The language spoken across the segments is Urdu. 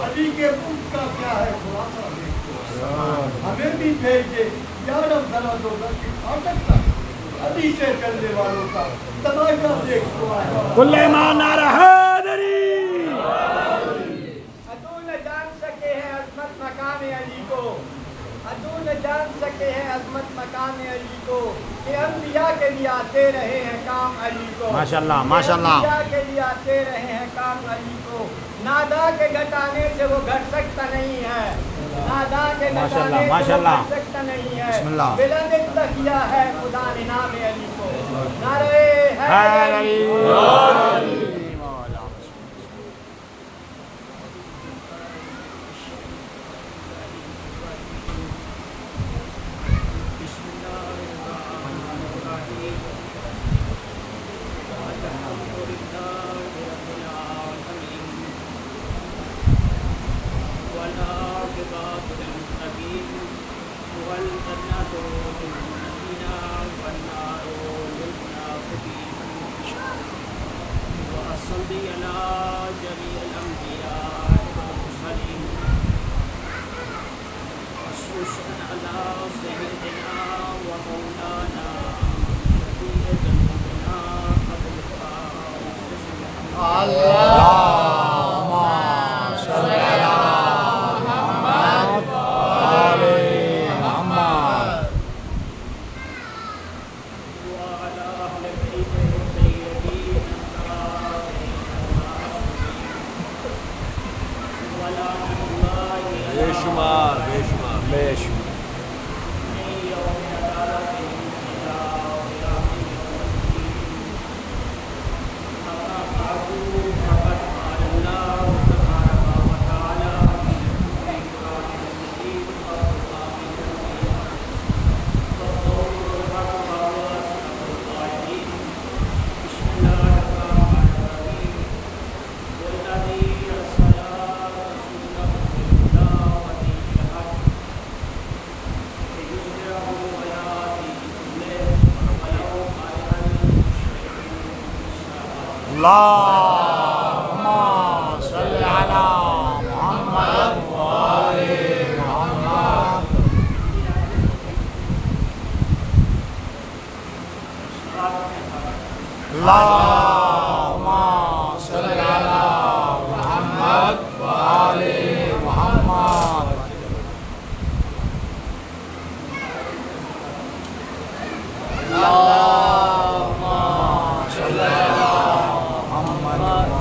علی کے ملک کا کیا ہے خلاصہ دیکھو، ہمیں بھی بھیجے یا رب ذرا دو کی فاٹک تک علی سے چلنے والوں کا تماشا دیکھو آئے کل ایمان نعرہ حیدری۔ عدو نہ جان سکے ہیں عظمت مقام علی کو، عدو نہ جان سکے ہیں عظمت مقام علی کو، کہ انبیاء کے لیے آتے رہے ہیں کام علی کو، ماشاءاللہ ماشاءاللہ، انبیاء کے لیے آتے رہے ہیں کام علی کو، نادا کے گھٹانے سے وہ گھٹ سکتا نہیں ہے، نادا کے گھٹانے سے وہ گھٹ سکتا نہیں ہے، بلند تقیہ ہے خدا نے نام علی کو، نعرہ حیدری۔ اللہم صلی علی محمد وآل محمد۔ اللہم صلی علی محمد وآل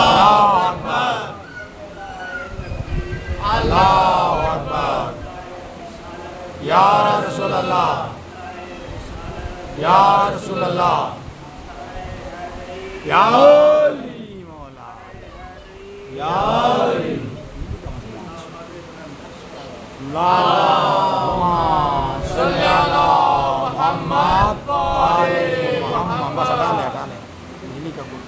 محمد۔ یا رسول اللہ، یا رسول اللہ، یا علی مولا، یا علی۔ اللہم صلی علی محمد وآل محمد۔ بس ہٹا لے ہٹا لے، دینی کا کوئی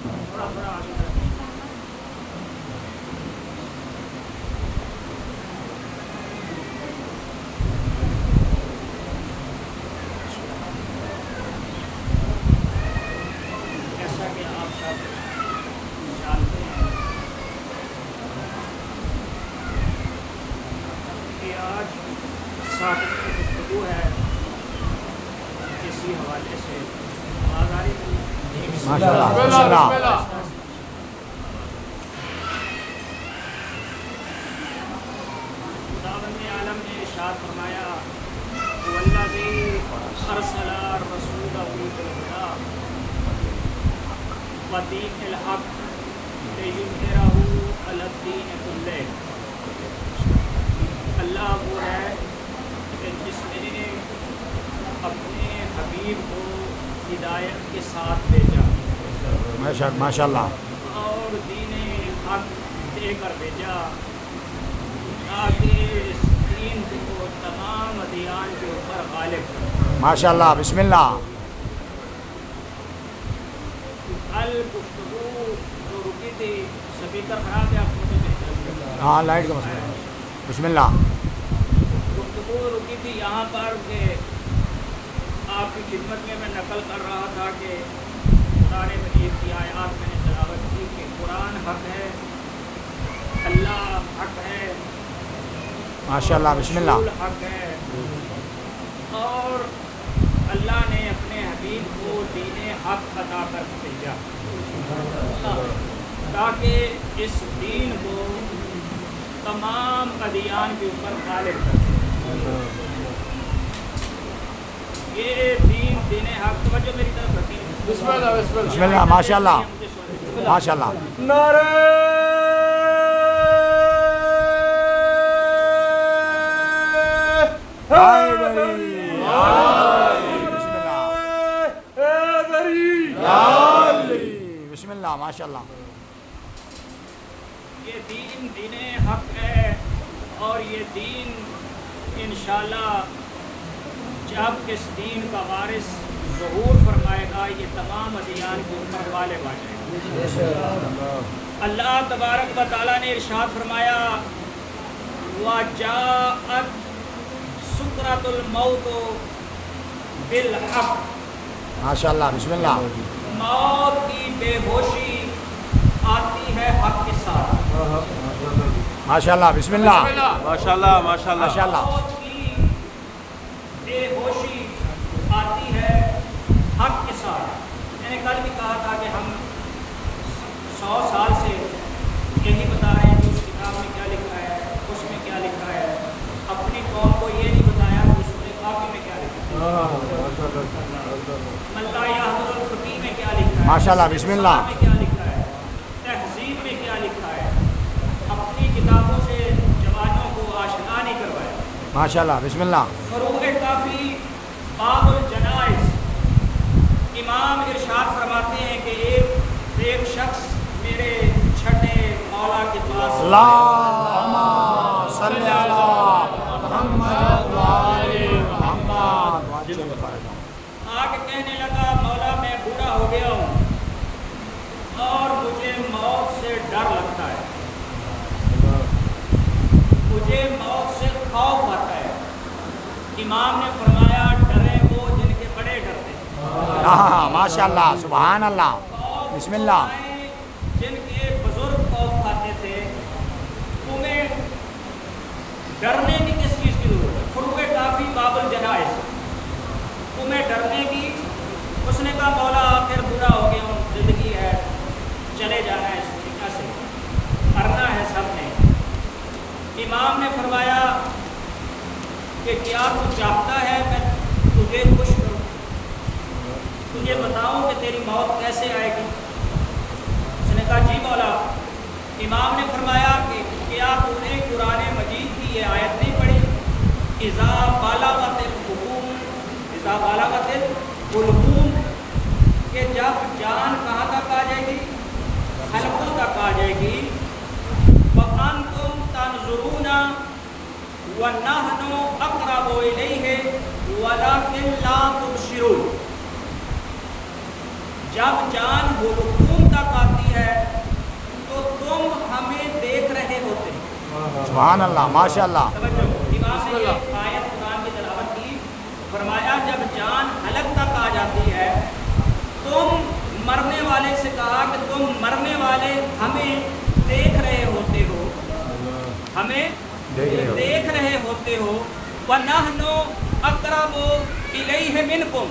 ماشاءاللہ ماشاءاللہ۔ خداوند عالم نے ارشاد فرمایا والذی ارسل رسولہ بالہدی ودین الحق لیظہرہ علی الدین کلہ۔ اللہ وہ ہے کہ جس نے اپنے حبیب کو ہدایت کے ساتھ بھیجا، ماشاءاللہ، اور دین حق دے کر بھیجا تاکہ اس دین کو تمام ادیان کے اوپر غالب کرے۔ ماشاءاللہ، بسم اللہ۔ کل گفتگو جو رکی تھی، سپیکر خراب ہے، آپ مجھے بہتر۔ ہاں لائٹ کا مسئلہ ہے۔ بسم اللہ. گفتگو رکی تھی یہاں پر کہ آپ کی خدمت میں نقل کر رہا تھا کہ قرآن مجید کی آیات میں نے تلاوت کی کہ قرآن حق ہے، اللہ حق ہے، ماشاء اللہ. بسم اللہ. رسول حق ہے، اور اللہ نے اپنے حبیب کو دین حق عطا کر بھیجا تاکہ اس دین کو تمام ادیان کے اوپر غالب کر دے. یہ دین حق. توجہ میری طرف رکھیں. بسم اللہ بسم اللہ. بسم اللہ. ماشاء اللہ ماشاء اللہ. نعرہ حیدری. بسم اللہ. بسم اللہ. ماشاء اللہ. یہ دین حق ہے، اور یہ دین انشاءاللہ جب اس دین کا وارث ظہور فرمائے گا یہ تمام ادیان کے اوپر غالب آ جائے گا. اللہ تبارک و تعالیٰ نے ارشاد فرمایا وَجَاءَتْ سُكْرَةُ الْمَوْتُ بِالْحَقِّ. ماشاء اللہ. بسم اللہ. موت کی بے ہوشی آتی ہے حق کے ساتھ. ماشاء اللہ. بسم اللہ. ماشاء اللہ ماشاء اللہ. ماشاء اللہ. موت کی بے ہوشی آتی ہے حق کے ساتھ. میں نے کل بھی کہا تھا کہ ہم 100 سال سے یہی بتا رہے ہیں کہ اس کتاب میں کیا لکھا ہے، اس میں کیا لکھا ہے. اپنی قوم کو یہ نہیں بتایا کہ اس میں کافی میں کیا لکھا ہے، ملہ یحضر الفقیہ میں کیا لکھا ہے، ماشاء اللہ. بسم اللہ. میں کیا لکھا ہے، تہذیب میں کیا لکھا ہے. اپنی کتابوں سے جوانوں کو آشنا نہیں کروایا. ماشاء اللہ. بسم اللہ. فروع کافی باب الجنائز. امام ارشاد فرماتے ہیں کہ ایک شخص میرے چھٹے مولا کے پاس اللہم صلی علی محمد و آل محمد. آ کے کہنے لگا مولا میں بوڑھا ہو گیا ہوں اور مجھے موت سے ڈر لگتا ہے، مجھے موت سے خوف آتا ہے. امام نے فرمایا ڈرے وہ جن کے بڑے ڈرتے ہیں. ہاں ماشاء اللہ. سبحان اللہ. بسم اللہ. جن کے بزرگ خوف کھاتے تھے. تمہیں ڈرنے کی کس چیز کی ضرورت ہے؟ فروع کافی باب الجنائز. تمہیں ڈرنے کی. اس نے کہا مولا آخر بوڑھا ہو گیا ہوں، زندگی ہے، چلے جانا ہے، اس طریقہ سے کرنا ہے سب نے. امام نے فرمایا کہ کیا تو چاہتا ہے میں تجھے خوش کروں، تجھے بتاؤں کہ تیری موت کیسے آئے گی؟ اس نے کہا جی مولا. امام نے فرمایا کہ کیا تو نے قرآن مجید کی یہ آیت نہیں پڑھی اذا بالغت الحلقوم، اذا بالغت الحلقوم، کہ جب جان کہاں تک آ جائے گی؟ حلقوں تک آ جائے گی. وَأَنْتُمْ تَنْظُرُونَ وَنَحْنُ أَقْرَبُ إِلَيْهِ وَلَكِنْ لَا تُبْصِرُونَ. جب جان حلقوم تک آتی ہے تو تم ہمیں دیکھ رہے ہوتے. سبحان اللہ. ماشاء اللہ. امام نے یہ آیت قرآن کی تلاوت کی. فرمایا جب جان حلق تک آ جاتی ہے تم مرنے والے سے کہا کہ تم مرنے والے ہمیں دیکھ رہے ہوتے ہو، ہمیں دیکھ رہے ہوتے ہو. وَنَحْنُ أَقْرَبُ إِلَيْهِ مِنْكُمْ،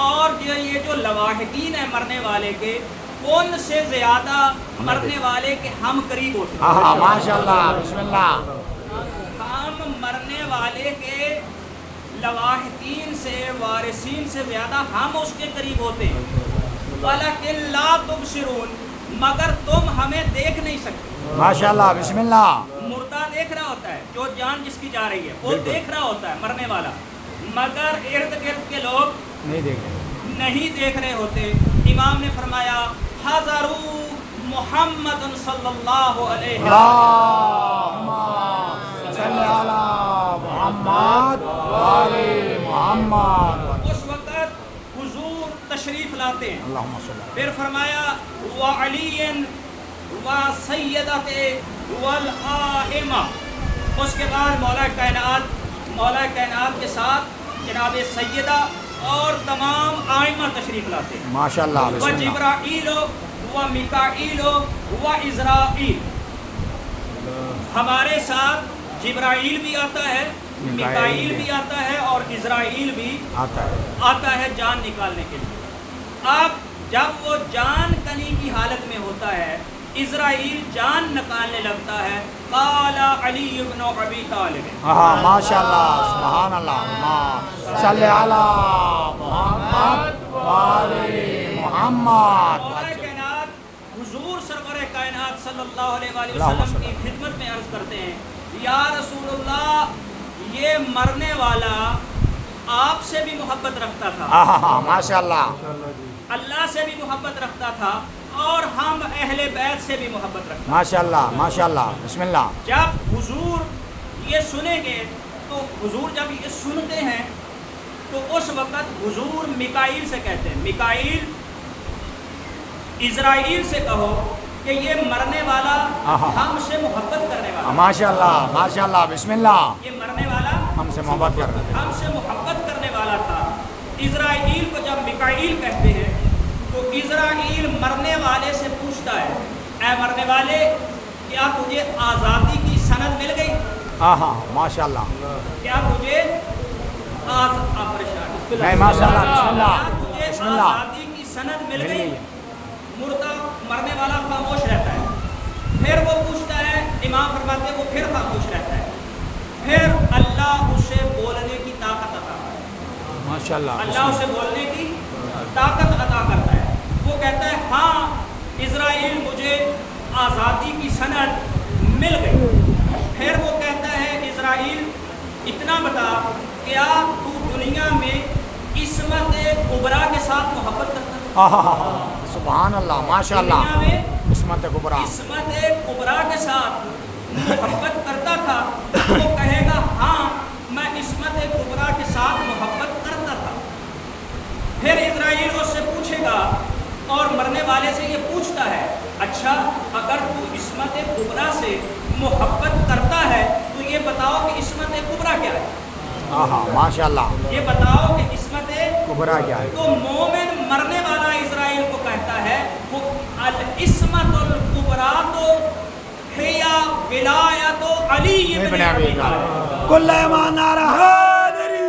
اور یہ جو لواحقین ہیں مرنے والے کے، ان سے زیادہ مرنے والے کے ہم قریب ہوتے ہیں. ہاں ماشاء اللہ. بسم اللہ. ہم مرنے والے کے لواحقین سے، وارثین سے زیادہ ہم اس کے قریب ہوتے ہیں. وَلَكِنْ لَا تُبْصِرُونَ، مگر تم ہمیں دیکھ نہیں سکتے. ماشاء اللہ. بسم اللہ. مردہ دیکھ رہا ہوتا ہے، جو جان جس کی جا رہی ہے وہ دیکھ رہا ہوتا ہے مرنے والا، مگر ارد گرد کے لوگ نہیں دیکھ رہے. نہیں دیکھ رہے ہوتے. امام نے فرمایا حضروا محمد صلی اللہ علیہ وسلم. اللہم صلی علی محمد و آل محمد. اس وقت حضور تشریف لاتے ہیں. اللہم صلی. پھر فرمایا وعلی و سیدت والآئمہ، اس کے بعد مولا کائنات کے ساتھ جناب سیدہ اور تمام آئمہ تشریف لاتے ہیں ماشاءاللہ و جبرائیل و میکائیل و اسرائیل. ہمارے ساتھ جبرائیل بھی آتا ہے, میکائیل بھی آتا ہے اور اسرائیل بھی آتا ہے جان نکالنے کے لیے. اب جب وہ جان کنی کی حالت میں ہوتا ہے, اسرائیل جان نکالنے لگتا ہے, قال علی بن ابی طالب. ماشاءاللہ سبحان اللہ صلی علی محمد و آل محمد. حضور سرور کائنات صلی اللہ علیہ وآلہ وسلم کی خدمت میں عرض کرتے ہیں, یا رسول اللہ, یہ مرنے والا آپ سے بھی محبت رکھتا تھا, ماشاءاللہ, اللہ سے بھی محبت رکھتا تھا, اور ہم اہل بیت سے بھی محبت رکھتا. ماشاءاللہ ماشاءاللہ بسم اللہ. جب حضور یہ سنیں گے تو حضور جب یہ سنتے ہیں تو اس وقت حضور میکائیل سے کہتے ہیں, میکائیل اسرائیل سے کہو کہ یہ مرنے والا ہم سے محبت کرنے والا. ماشاءاللہ ماشاءاللہ بسم اللہ. یہ مرنے والا ہم سے محبت کر رہے ہم سے محبت کرنے والا تھا. اسرائیل کو جب میکائیل کہتے ہیں تو اسرائیل مرنے والے سے پوچھتا ہے, اے مرنے والے, کیا تجھے آزادی کی سند مل گئی؟ ماشاءاللہ. کیا تجھے ماشاءاللہ بسم اللہ تجھے بسم اللہ. آزادی کی سند مل گئی؟ مردہ مرنے والا خاموش رہتا ہے. پھر وہ پوچھتا ہے, امام فرماتے ہیں وہ پھر خاموش رہتا ہے. پھر اللہ اسے بولنے کی طاقت عطا کرتا ہے. ماشاءاللہ اللہ اسے بولنے کی طاقت عطا کرتا ہے. وہ کہتا ہے, ہاں اسرائیل مجھے آزادی کی سند مل گئی. پھر وہ کہتا ہے, اسرائیل اتنا بتا, کیا تو دنیا میں عصمت کبریٰ کے ساتھ محبت کرتا ہے؟ سبحان اللہ ماشاءاللہ. دنیا میں عصمت کبریٰ عصمت کبریٰ کے ساتھ محبت کرتا تھا. وہ کہے گا, ہاں میں عصمت کبریٰ کے ساتھ محبت کرتا تھا. پھر اسرائیل اس سے پوچھے گا اور مرنے والے سے یہ پوچھتا ہے, اچھا اگر تو عصمت کبریٰ سے محبت کرتا ہے تو یہ بتاؤ کہ عصمت کبریٰ کیا ہے؟ ماشاءاللہ, یہ بتاؤ کہ عصمت کبریٰ کیا ہے؟ تو مومن مرنے والا اسرائیل کو کہتا ہے, وہ العصمت الکبریٰ تو ہیا ولایت علی ابن ابی طالب. کل ایمان نعرہ حیدری.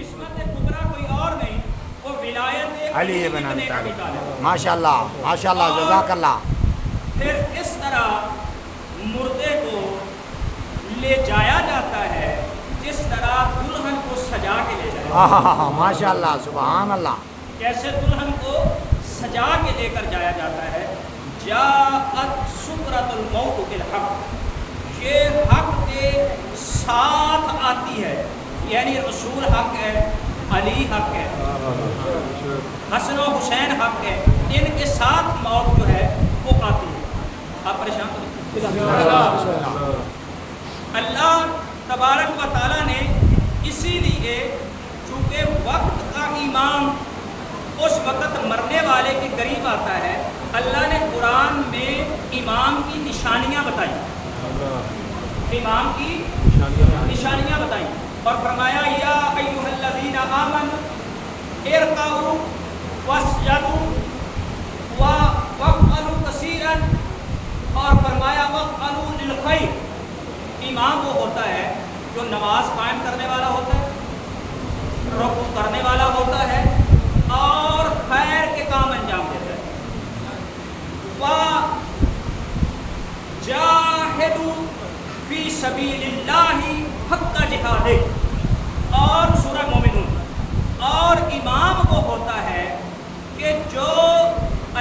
عصمت کبریٰ کوئی اور نہیں, وہ ولایت علی ابن ابی طالب. ماشاءاللہ ماشاءاللہ جزاک اللہ. پھر اس طرح مردے کو لے جایا جاتا ہے جس طرح دلہن کو سجا کے لے جایا. ماشاءاللہ سبحان اللہ. کیسے دلہن کو سجا کے لے کر جایا جاتا ہے؟ جاءت سکرۃ الموت بالحق, یہ حق کے ساتھ آتی ہے, یعنی رسول حق ہے, علی حق ہے, حسن و حسین حق ہے, ان کے ساتھ موت جو ہے وہ آتی ہے. آپ پریشان ہو. اللہ تبارک و تعالیٰ نے اسی لیے چونکہ وقت کا امام اس وقت مرنے والے کے قریب آتا ہے, اللہ نے قرآن میں امام کی نشانیاں بتائی, امام کی نشانیاں بتائیں اور فرمایا, یا ایھا الذین آمنوا ارکعوا واسجدوا وافعلوا کثیرا, اور فرمایا وافعلوا للخیر. امام وہ ہوتا ہے جو نماز قائم کرنے والا ہوتا ہے, رکوع کرنے والا ہوتا ہے اور خیر کے کام انجام دیتا ہے. وَجَاهِدُوا فِي سَبِيلِ اللَّهِ حَقَّ جِهَادِهِ, اور سورہ مومنون. اور امام وہ ہوتا ہے کہ جو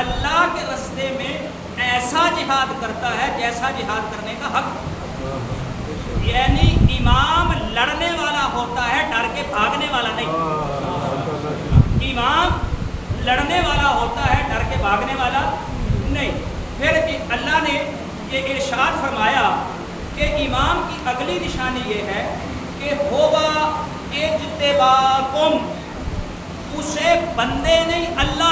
اللہ کے راستے میں ایسا جہاد کرتا ہے جیسا جہاد کرنے کا حق, یعنی امام لڑنے والا ہوتا ہے, ڈر کے بھاگنے والا نہیں. امام لڑنے والا ہوتا ہے, ڈر کے بھاگنے والا نہیں. پھر اللہ نے یہ ارشاد فرمایا کہ امام کی اگلی نشانی یہ ہے کہ ہوا اجتباکم, اسے بندے نہیں اللہ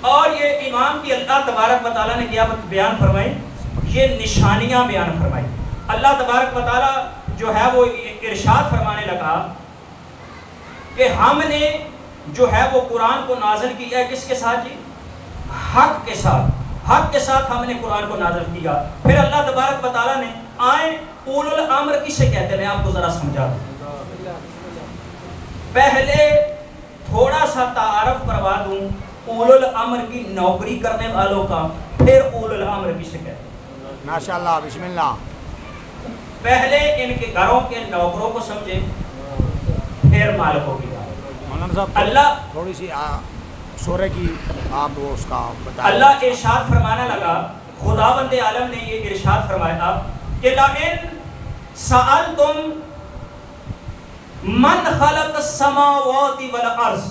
اور یہ امام کی اللہ تبارک و تعالیٰ نے کیا بیان فرمائی؟ یہ نشانیاں بیان فرمائی. اللہ تبارک و تعالیٰ جو ہے وہ ارشاد فرمانے لگا کہ ہم نے جو ہے وہ قرآن کو نازل کیا ہے کس کے ساتھ جی؟ حق کے ساتھ. حق کے ساتھ ہم نے قرآن کو نازل کیا. پھر اللہ تبارک و تعالیٰ نے آئیں اولو الامر کسے کہتے ہیں میں آپ کو ذرا سمجھا دوں. پہلے تھوڑا سا تعارف کروا دوں اولو الامر کی نوکری کرنے والوں کا، پھر اولو الامر کسے کہتے ہیں. ماشاءاللہ بسم اللہ. پہلے ان کے گھروں کے نوکروں کو سمجھے، پھر مالکوں کی. مولانا صاحب اللہ تھوڑی سی سورہ کی آپ وہ اس کا بتائیں. اللہ ارشاد فرمانا لگا، خداوند عالم نے یہ ارشاد فرمایا کہ لَئِن سَأَلْتُم مَّنْ خَلَقَ السَّمَاوَاتِ وَالْأَرْضَ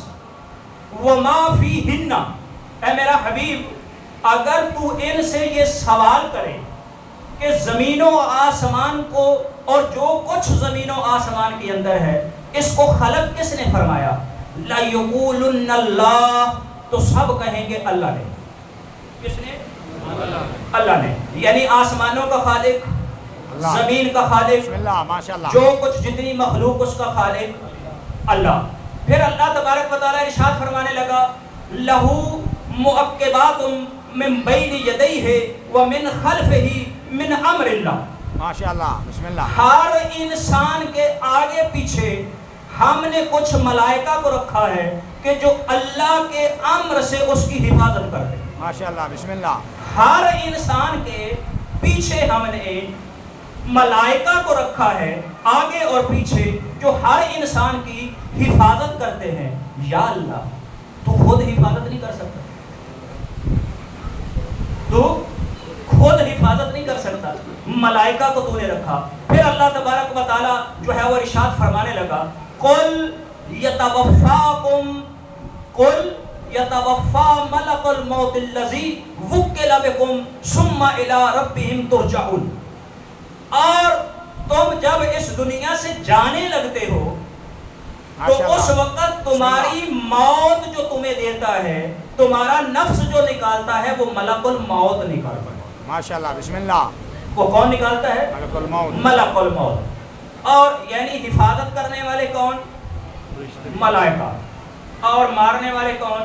وَمَا فِيهِنَّ، اے میرا حبیب اگر تو ان سے یہ سوال کرے کہ زمین و آسمان کو اور جو کچھ زمین و آسمان کے اندر ہے اس کو خلق کس نے فرمایا؟ لَيَقُولُنَّ اللَّهُ، تو سب کہیں گے اللہ نے. کس نے؟ اللہ نے. یعنی آسمانوں کا خالق، زمین کا خالق، بسم اللہ ماشاءاللہ، جو کچھ جتنی مخلوق اس کا خالق اللہ. پھر اللہ تبارک و تعالیٰ ارشاد فرمانے لگا لَهُ مُعَقِّبَاتٌ مِّن بَيْنِ يَدَيْهِ وَمِن خَلْفِهِ مِنْ أَمْرِ اللَّهِ. ماشاءاللہ بسم اللہ. ہر انسان کے آگے پیچھے ہم نے کچھ ملائکہ کو رکھا ہے کہ جو اللہ کے امر سے اس کی حفاظت کرتے ہیں. ماشاءاللہ بسم اللہ. ہر انسان کے پیچھے ہم نے ملائکہ کو رکھا ہے آگے اور پیچھے جو ہر انسان کی حفاظت کرتے ہیں. یا اللہ تو خود حفاظت نہیں کر سکتا، تو خود حفاظت نہیں کر سکتا، ملائکہ کو تو نے رکھا. پھر اللہ تبارک و تعالیٰ جو ہے وہ ارشاد فرمانے لگا قُلْ يَتَوَفَّى مَلَكُ الْمَوْتِ الَّذِي وُكِّلَ بِكُمْ ثُمَّ إِلَىٰ رَبِّهِمْ تُرْجَعُونَ. اور تم جب اس دنیا سے جانے لگتے ہو تو اس وقت تمہاری موت جو تمہیں دیتا ہے، تمہارا نفس جو نکالتا ہے وہ ملک الموت نکالتا ہے. ماشاءاللہ بسم اللہ. وہ کون نکالتا ہے؟ ملک الموت. ملک الموت. اور یعنی حفاظت کرنے والے کون؟ ملائکہ. اور مارنے والے کون؟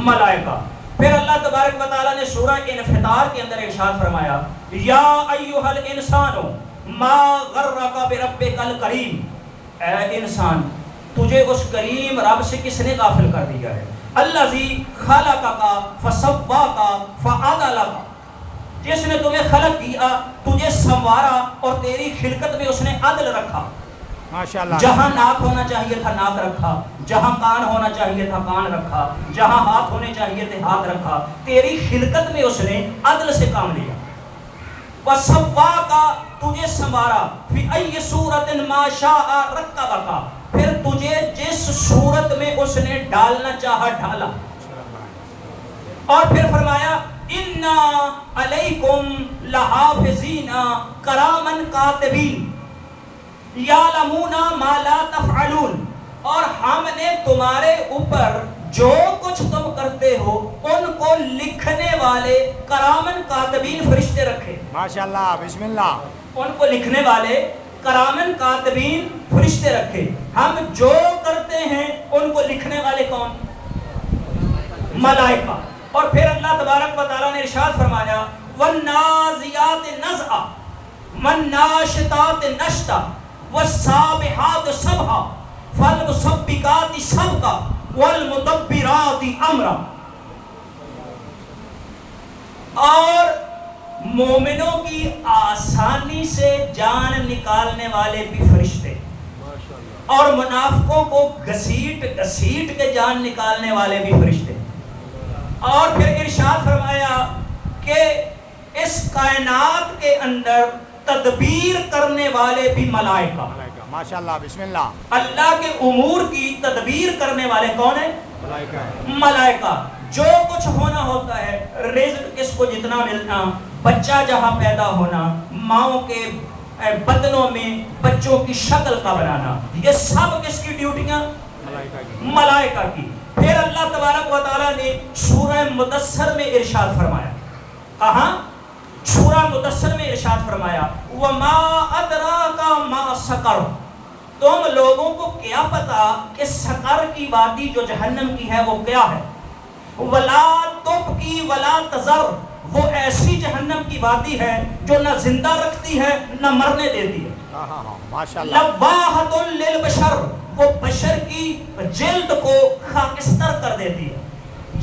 ملائکہ. پھر اللہ تبارک و تعالیٰ نے سورہ انفطار کے اندر ارشاد فرمایا یا ایھا الانسان ما غرک بربک الکریم، اے انسان تجھے اس کریم رب سے کس نے غافل کر دیا ہے؟ الذی خلقک فسواک فعدلک، جس نے تمہیں خلق کیا، تجھے سنوارا اور تیری خلقت میں اس نے عدل رکھا. ماشاءاللہ. جہاں ناک ہونا چاہیے تھا ناک رکھا، جہاں کان ہونا چاہیے تھا کان رکھا، جہاں ہاتھ ہونے چاہیے تھے ہاتھ رکھا. تیری خلقت میں اس نے عدل سے کام لیا. وَسَوَّاكَ، تجھے سنوارا، فِي أَيِّ صُورَةٍ مَا شَاءَ رَكَّبَكَ، پھر تجھے جس صورت میں اس نے ڈالنا چاہا ڈالا. اور پھر فرمایا اِنَّا عَلَيْكُمْ لَحَافِظِينَ كِرَامًا كَاتِبِينَ یعلمون ما لا تفعلون، اور ہم نے تمہارے اوپر جو کچھ تم کرتے ہو ان کو لکھنے والے کرامن کاتبین فرشتے رکھے. ماشاءاللہ بسم اللہ. ان کو لکھنے والے کرامن کاتبین فرشتے رکھے. ہم جو کرتے ہیں ان کو لکھنے والے کون؟ ملائکہ. اور پھر اللہ تبارک و تعالیٰ نے ارشاد فرمایا والنازعات نزعا والناشطات نشطا والسابحات سبحا فالمسبقات سبقا والمدبرات امرا. اور مومنوں کی آسانی سے جان نکالنے والے بھی فرشتے، اور منافقوں کو گھسیٹ گھسیٹ کے جان نکالنے والے بھی فرشتے. اور پھر ارشاد فرمایا کہ اس کائنات کے اندر تدبیر کرنے والے بھی ملائکہ. ماشاءاللہ بسم اللہ. اللہ کے امور کی تدبیر کرنے والے کون ہیں؟ ملائکہ. جو کچھ ہونا ہوتا ہے، رزق کس کو جتنا ملنا، بچہ جہاں پیدا ہونا، ماؤں کے بدنوں میں بچوں کی شکل کا بنانا، یہ سب کس کی ڈیوٹیاں؟ ملائکہ کی. پھر اللہ تبارک و تعالیٰ نے سورہ مدثر میں ارشاد فرمایا. کہاں؟ سورہ مدثر میں ارشاد فرمایا وَمَا أَدْرَاكَ مَا سَقَرُ. تم لوگوں کو کیا پتا کہ سقر کی وادی جو جہنم کی ہے وہ کیا ہے. وَلَا تُبْقِي وَلَا تَذَرُ. وہ ایسی جہنم کی وادی ہے جو نہ زندہ رکھتی ہے نہ مرنے دیتی ہے. لواحۃ للبشر. وہ بشر کی جلد کو خاکستر کر دیتی ہے,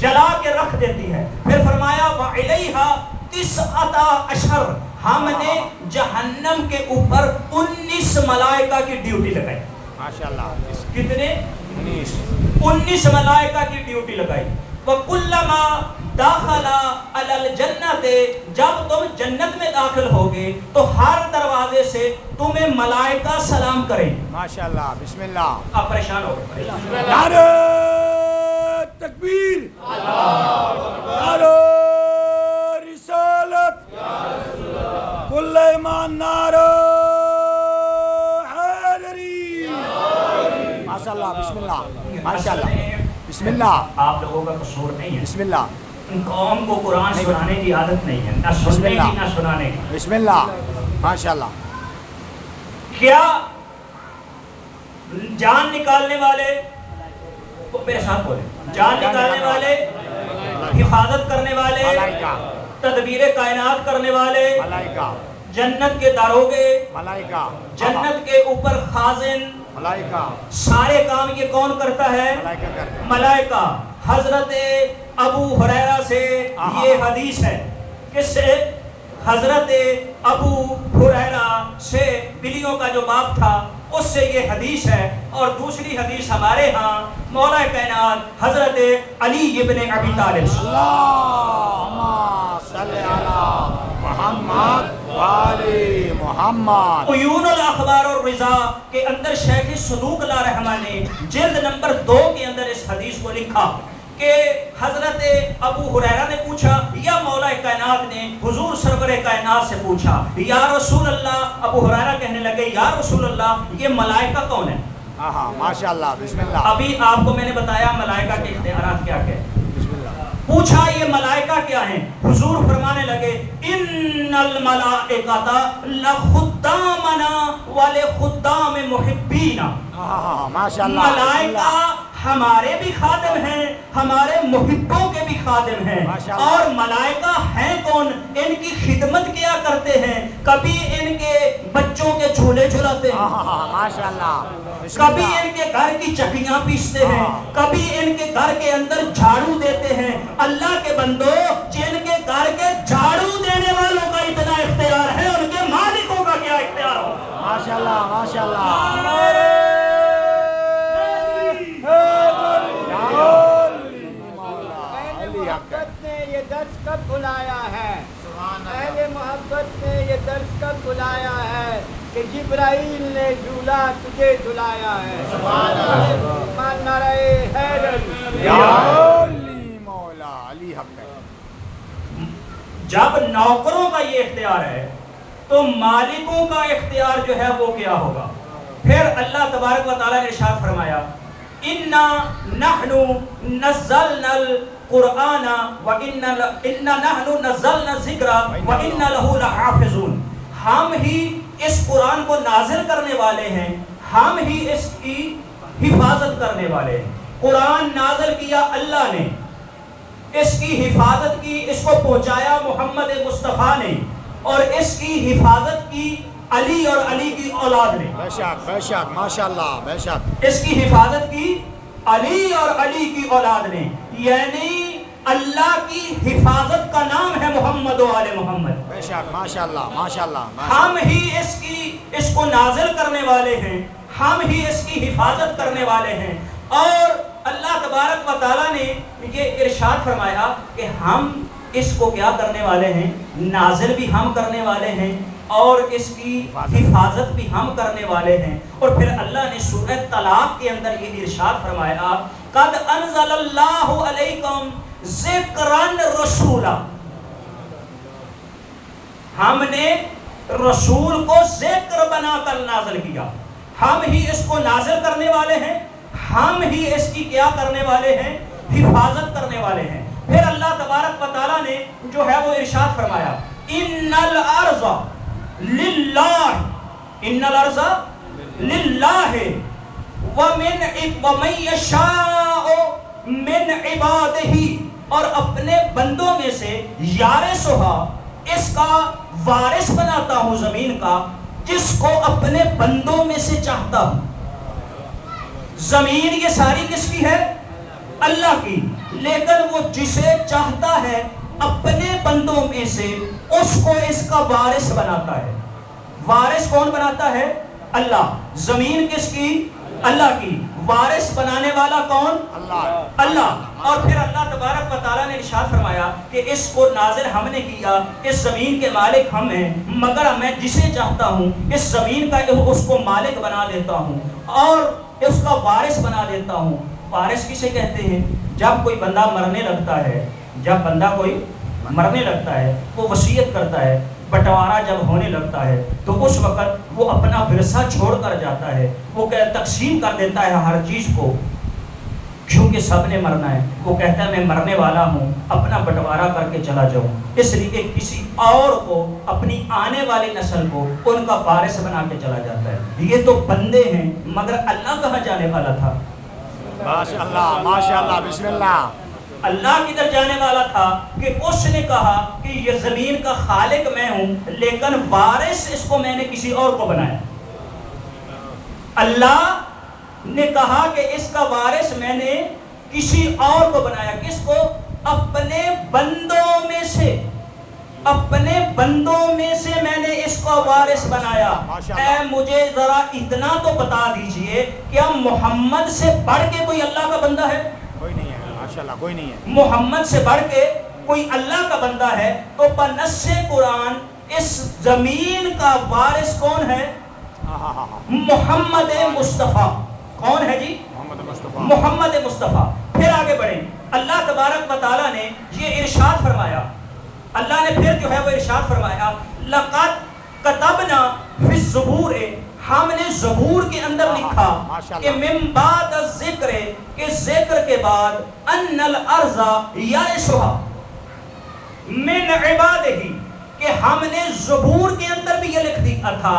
جلا کے رکھ دیتی ہے. پھر فرمایا وَعَلَيْهَا 19. ہم نے جہنم کے اوپر 19 ملائکہ کی ڈیوٹی لگائی. ماشاءاللہ. کتنے؟ 19 ملائکہ کی ڈیوٹی لگائی. وَكُلَّمَا دَخَلَ عَلَى الْجَنَّةِ. جب تم جنت میں داخل ہوگے تو ہر دروازے سے تمہیں ملائکہ سلام کریں. ماشاءاللہ. بسم اللہ. آپ پریشان ہو گئے. نعرہ تکبیر, نعرہ رسالت, کل ایمان, نعرہ حیدری. ماشاءاللہ. بسم اللہ. ماشاءاللہ. بسم اللہ. آپ لوگوں کا قصور نہیں ہے. بسم اللہ. قوم کو قرآن سنانے کی عادت نہیں ہے, نہ سننے کی نہ سنانے کی. بسم اللہ. ماشاءاللہ. کیا جان نکالنے والے, میرے ساتھ بولے, جان نکالنے والے, حفاظت کرنے والے, ملائکہ, تدبیر کائنات کرنے والے, ملائکہ, جنت کے داروغے, ملائکہ, جنت کے اوپر خازن, ملائکہ, سارے کام یہ کون کرتا ہے؟ ملائکہ کرتے ہیں. ملائکہ. حضرت ابو ہریرہ سے یہ حدیث ہے. کس سے؟ حضرت ابو ہریرہ سے, بلیوں کا جو باپ تھا اس سے یہ حدیث ہے. اور دوسری حدیث ہمارے ہاں مولا کائنات حضرت علی ابن ابی طالب. اللہم صلی علی محمد وآل محمد. عیون الاخبار والرضا کے اندر شیخ صدوق اللہ رحمہ نے جلد نمبر 2 کے اندر اس حدیث کو لکھا کہ حضرت ابو ہریرہ نے پوچھا, یا مولا کائنات نے حضور سرور کائنات سے پوچھا, یا رسول اللہ. ابو ہریرہ کہنے لگے یا رسول اللہ یہ ملائکہ کون ہے؟ ماشاءاللہ. بسم اللہ. ابھی آپ کو میں نے بتایا ملائکہ کے اختیارات کیا کیا. بسم اللہ. پوچھا یہ ملائکہ کیا ہیں؟ حضور فرمانے لگے ان الملائکۃ لخدامنا ولخدام محبینا. ماشاءاللہ. ملائکہ ہمارے بھی خادم ہیں, ہمارے محبوں کے بھی خادم ہیں. اور ملائکہ ہیں کون؟ ان کی خدمت کیا کرتے ہیں. کبھی ان کے بچوں کے جھولے جھلاتے ہیں, ماشاءاللہ. کبھی ان کے گھر کی چکیاں پیستے ہیں, کبھی ان کے گھر کے اندر جھاڑو دیتے ہیں. اللہ کے بندو, جن کے گھر کے جھاڑو دینے والوں کا اتنا اختیار ہے, ان کے مالکوں کا کیا اختیار ہو. ماشاءاللہ. ماشاءاللہ. محبت نے یہ درس کب بلایا ہے, اہل محبت نے یہ درس کب بلایا ہے کہ جبرائیل نے جھولا تجھے جھلایا ہے. سبحان نعرہ حیدر. مولا علی حق. جب نوکروں کا یہ اختیار ہے تو مالکوں کا اختیار جو ہے وہ کیا ہوگا. پھر اللہ تبارک و تعالیٰ نے ارشاد فرمایا اِنَّا نَحْنُ نَزَّلْنَا الْقُرْآنَ وَإِنَّا نَحْنُ نَزَّلْنَا الذِّكْرَ وَإِنَّا لَهُ لَحَافِظُونَ. ہم ہی اس قرآن کو نازل کرنے والے ہیں, ہم ہی اس کی حفاظت کرنے والے ہیں. قرآن نازل کیا اللہ نے, اس کی حفاظت کی, اس کو پہنچایا محمد مصطفیٰ نے, اور اس کی حفاظت کی علی اور علی کی اولاد نے. بے شک, بے شک. ماشاءاللہ. بے شک. اس کی حفاظت کی علی اور علی کی اولاد نے. یعنی اللہ کی حفاظت کا نام ہے محمد و آل محمد. بے شک. ماشاءاللہ. ماشاءاللہ. ہم ہی اس کو نازل کرنے والے ہیں, ہم ہی اس کی حفاظت کرنے والے ہیں. اور اللہ تبارک و تعالیٰ نے یہ ارشاد فرمایا کہ ہم اس کو کیا کرنے والے ہیں, نازل بھی ہم کرنے والے ہیں اور اس کی حفاظت بھی ہم کرنے والے ہیں. اور پھر اللہ نے سورہ طلاق کے اندر یہ ارشاد فرمایا قد انزل اللہ علیکم ذکرن رسولا. ہم نے رسول کو ذکر بنا کر نازل کیا, ہم ہی اس کو نازل کرنے والے ہیں, ہم ہی اس کی کیا کرنے والے ہیں؟ حفاظت کرنے والے ہیں۔ پھر اللہ تبارک و تعالیٰ نے جو ہے وہ ارشاد فرمایا ان الارض للہ، ان الارض للہ ومن یشاء من عبادہ، اور اپنے بندوں میں سے یارثھا، اس کا وارث بناتا ہوں زمین کا جس کو اپنے بندوں میں سے چاہتا ہوں۔ زمین یہ ساری کس کی ہے؟ اللہ کی، لیکن وہ جسے چاہتا ہے اپنے بندوں میں سے اس کو اس کا وارث بناتا ہے۔ وارث کون بناتا ہے؟ اللہ۔ زمین کس کی؟ اللہ کی۔ وارث بنانے والا کون؟ اللہ۔ اللہ۔ اور پھر اللہ تبارک و تعالیٰ نے ارشاد فرمایا کہ اس کو نازل ہم نے کیا، اس زمین کے مالک ہم ہیں، مگر میں جسے چاہتا ہوں اس زمین کا اس کو مالک بنا دیتا ہوں اور اس کا وارث بنا دیتا ہوں۔ وارث کسے کہتے ہیں؟ جب کوئی بندہ مرنے لگتا ہے، جب بندہ کوئی مرنے لگتا ہے، وہ وصیت کرتا ہے، بٹوارا جب ہونے لگتا ہے تو اس وقت وہ اپنا ورثہ چھوڑ کر جاتا ہے، وہ تقسیم کر دیتا ہے ہر چیز کو، کیونکہ سب نے مرنا ہے۔ وہ کہتا ہے میں مرنے والا ہوں، اپنا بٹوارا کر کے چلا جاؤں، اس لیے کسی اور کو، اپنی آنے والی نسل کو ان کا وارث بنا کے چلا جاتا ہے۔ یہ تو بندے ہیں، مگر اللہ کہاں جانے والا تھا؟ ماشاءاللہ ماشاءاللہ بسم اللہ۔ اللہ کدھر جانے والا تھا کہ اس نے کہا کہ یہ زمین کا خالق میں ہوں، لیکن وارث اس کو میں نے کسی اور کو بنایا۔ اللہ نے کہا کہ اس کا وارث میں نے کسی اور کو بنایا۔ کس کو؟ اپنے بندوں میں سے، اپنے بندوں میں سے میں نے اس کو وارث بنایا۔ اے مجھے ذرا اتنا تو بتا دیجئے، کیا محمد سے بڑھ کے کوئی اللہ کا بندہ ہے؟ کوئی نہیں ہے، ماشاءاللہ کوئی نہیں ہے۔ محمد سے بڑھ کے کوئی اللہ کا بندہ ہے؟ تو بنص قرآن اس زمین کا وارث کون ہے؟ محمد مصطفیٰ۔ کون ہے جی؟ محمد مصطفیٰ۔ محمد مصطفیٰ۔ پھر آگے بڑھیں، اللہ تبارک و تعالیٰ نے یہ ارشاد فرمایا، اللہ نے پھر جو ہے وہ ارشاد فرمایا لَقَدْ كَتَبْنَا فِي الزُّبُورِ، ہم نے زبور کے اندر لکھا کہ من بعد الذکر، کہ ذکر کے بعد ان الارض یرثھا من عبادہ، کہ ہم نے زبور کے اندر بھی یہ لکھ دیا تھا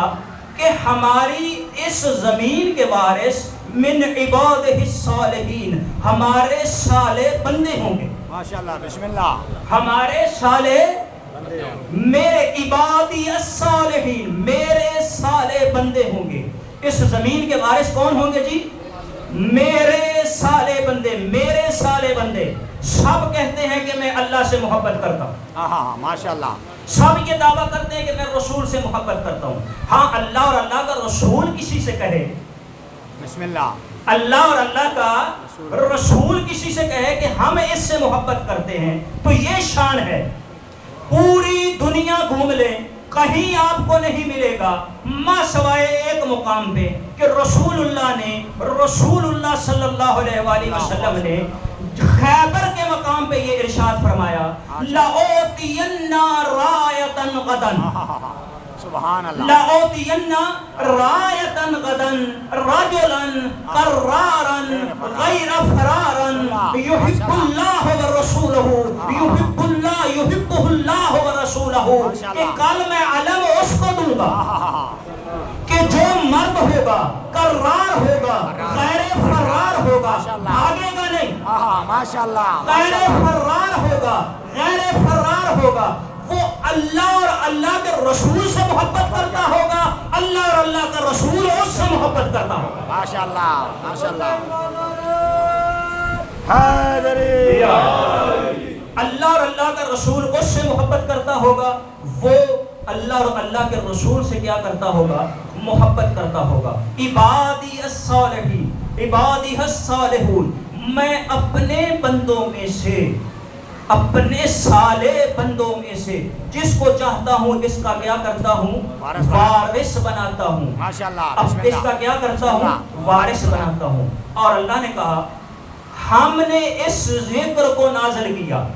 کہ ہماری اس زمین کے وارث من عبادہ الصالحین، ہمارے صالح بندے ہوں گے۔ ماشاءاللہ بسم اللہ۔ ہمارے صالح، میرے عبادی الصالحین، میرے صالح بندے ہوں گے۔ اس زمین کے وارث کون ہوں گے جی؟ میرے صالح بندے، میرے صالح بندے۔ سب کہتے ہیں کہ میں اللہ سے محبت کرتا ہوں، ماشاءاللہ۔ سب یہ دعویٰ کرتے ہیں کہ میں رسول سے محبت کرتا ہوں۔ ہاں اللہ اور اللہ کا رسول کسی سے کہے، بسم اللہ، اللہ اور اللہ کا رسول کسی سے کہے کہ ہم اس سے محبت کرتے ہیں تو یہ شان ہے۔ پوری دنیا گھوم لیں، کہیں آپ کو نہیں ملے گا ماں سوائے ایک مقام پہ کہ رسول اللہ نے، رسول اللہ صلی اللہ علیہ وآلہ وسلم نے خیبر کے مقام پہ یہ ارشاد فرمایا لَأُوتِيَنَّ رَایَةً غَدًا، سبحان اللہ، لَأُوتِيَنَّ رَایَةً غَدًا رَجُلًا قَرَّارًا غَيْرَ فَرَارًا يُحِبُّ اللَّهُ وَرَسُولَهُ، يُحِبُّ اللَّهُ يُحِبُّهُ اللَّهُ وَرَسُولَهُ، کہ کل میں علم اس کو دوں گا کہ جو مرد ہوگا، قرار ہوگا، غیر فرار ہوگا، بھاگے گا نہیں، ماشاءاللہ، غیر فرار ہوگا، غیر فرار ہوگا، وہ اللہ اور اللہ کے رسول سے محبت کرتا ہوگا، اللہ اور اللہ کا رسول اس سے محبت کرتا ہوگا۔ ماشاءاللہ ماشاءاللہ، حیدری، اللہ اور اللہ کا رسول اس سے محبت کرتا ہوگا، وہ اللہ اور اللہ کے رسول سے کیا کرتا ہوگا؟ محبت کرتا ہوگا۔ عبادی الصالحین، عبادی الصالحون، میں اپنے بندوں میں سے، اپنے صالح بندوں میں سے جس کو چاہتا ہوں اس کا کیا کرتا ہوں؟ وارث بناتا ہوں۔ ماشاءاللہ، اب اس کا کیا کرتا ہوں؟ وارث بناتا ہوں۔ اور اللہ نے کہا ہم نے اس ذکر کو نازل کیا،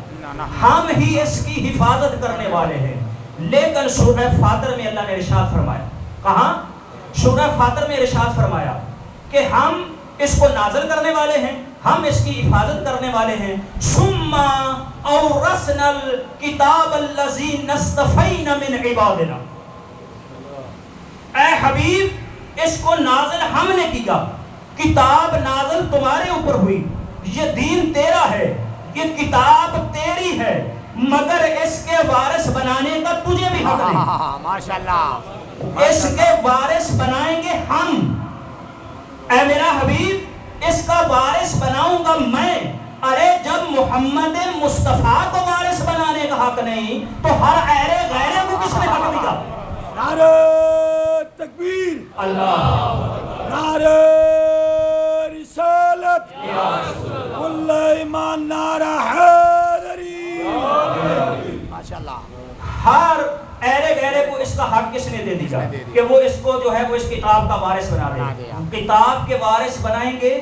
ہم ہی اس کی حفاظت کرنے والے ہیں۔ لیکن سورہ فاطر میں اللہ نے ارشاد فرمایا، کہاں؟ سورہ فاطر میں ارشاد فرمایا کہ ہم اس کو نازل کرنے والے ہیں, ہم اس کی حفاظت کرنے والے ہیں. ثم اورثنا الکتاب الذی نصطفینا من عبادنا. اے حبیب اس کو نازل ہم نے کیا, کتاب نازل تمہارے اوپر ہوئی, یہ دین تیرا ہے, یہ کتاب تیری ہے, مگر اس کے وارث بنانے کا تجھے بھی حق نہیں. ماشاءاللہ, اس کے وارث بنائیں گے ہم. اے میرا حبیب اس کا وارث بناؤں گا میں. ارے جب محمد مصطفیٰ کو وارث بنانے کا حق نہیں تو ہر ایرے غیرے کو کس نے حق دیا؟ نعرہ تکبیر, اللہ. نعرہ رسالت, کل ایمان, نعرہ حیدری. ماشاءاللہ. ہر ایرے غیرے کو اس کا حق کس نے دے دیا کہ وہ اس کو جو ہے وہ اس کتاب کا وارث بنا دے. کتاب کے وارث بنائیں گے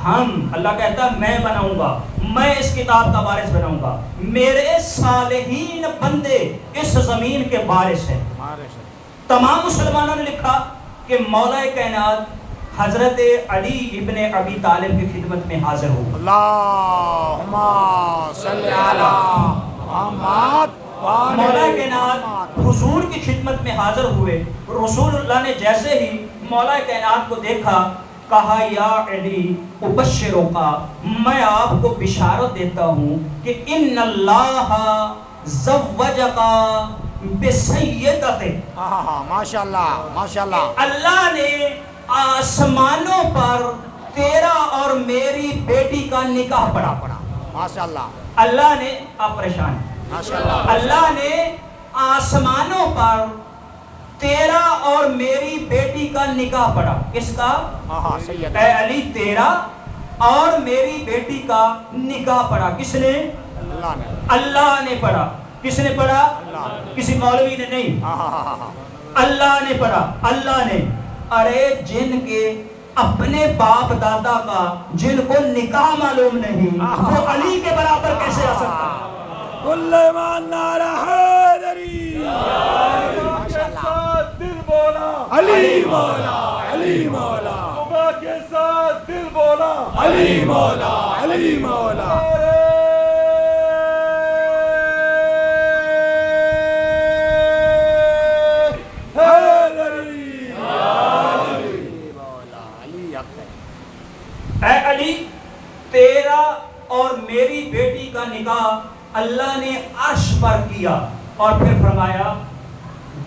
ہم. اللہ کہتا ہے میں بناؤں گا, میں اس کتاب کا وارث بناؤں گا. میرے صالحین بندے اس زمین کے وارث ہیں. تمام مسلمانوں نے لکھا کہ مولا کائنات حضرت علی ابن ابی طالب کی خدمت میں حاضر ہو. اللہم صلی علی محمد. مولا کائنات حضور کی خدمت میں حاضر ہوئے. رسول اللہ نے جیسے ہی مولا کائنات کو دیکھا کہا یا علی ابشرک, میں آپ کو بشارت دیتا ہوں کہ ان اللہ زوجک بسیدت. ماشاءاللہ, ماشاءاللہ. اللہ نے آسمانوں پر تیرا اور میری بیٹی کا نکاح پڑھا. ماشاءاللہ. اللہ نے, آپ پریشان, ماشاءاللہ. اللہ نے آسمانوں پر تیرا اور میری بیٹی کا نکاح پڑھا. کس کا؟ سید. اے علی تیرا اور میری بیٹی کا نکاح پڑھا. کس نے؟ اللہ نے. اللہ نے پڑھا. کس نے پڑھا؟ کسی مولوی نے نہیں, اللہ نے پڑھا. اللہ نے. ارے جن کے اپنے باپ دادا کا جن کو نکاح معلوم نہیں وہ علی کے برابر کیسے آ سکتا ہے؟ کل ایمان, نعرہ حیدری. کے ساتھ دل بولا, علی مولا, علی مولا. صبح کے ساتھ دل بولا, علی مولا, علی مولا. اے علی تیرا اور میری بیٹی کا نکاح اللہ نے عرش پر کیا. اور پھر فرمایا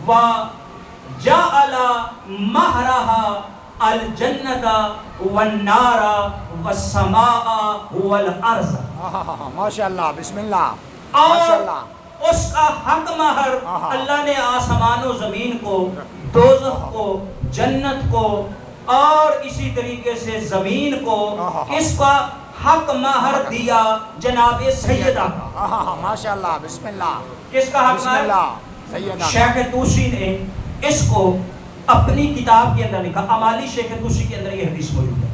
وَجَعَلَ مَهْرَهَا الْجَنَّةَ وَالنَّارَ وَالسَّمَاءَ وَالْأَرْضَ. ماشاءاللہ, بسم اللہ. اور اس کا حق مہر اللہ نے آسمان و زمین کو, دوزخ کو, جنت کو اور اسی طریقے سے زمین کو اس کا حق مہر دیا جناب سیدہ کا. ماشاءاللہ, بسم اللہ. کس کا حق مہر؟ سیدہ. شیخ توسی نے اس کو اپنی کتاب کے اندر لکھا. امالی شیخ توسی کے اندر یہ حدیث موجود ہے.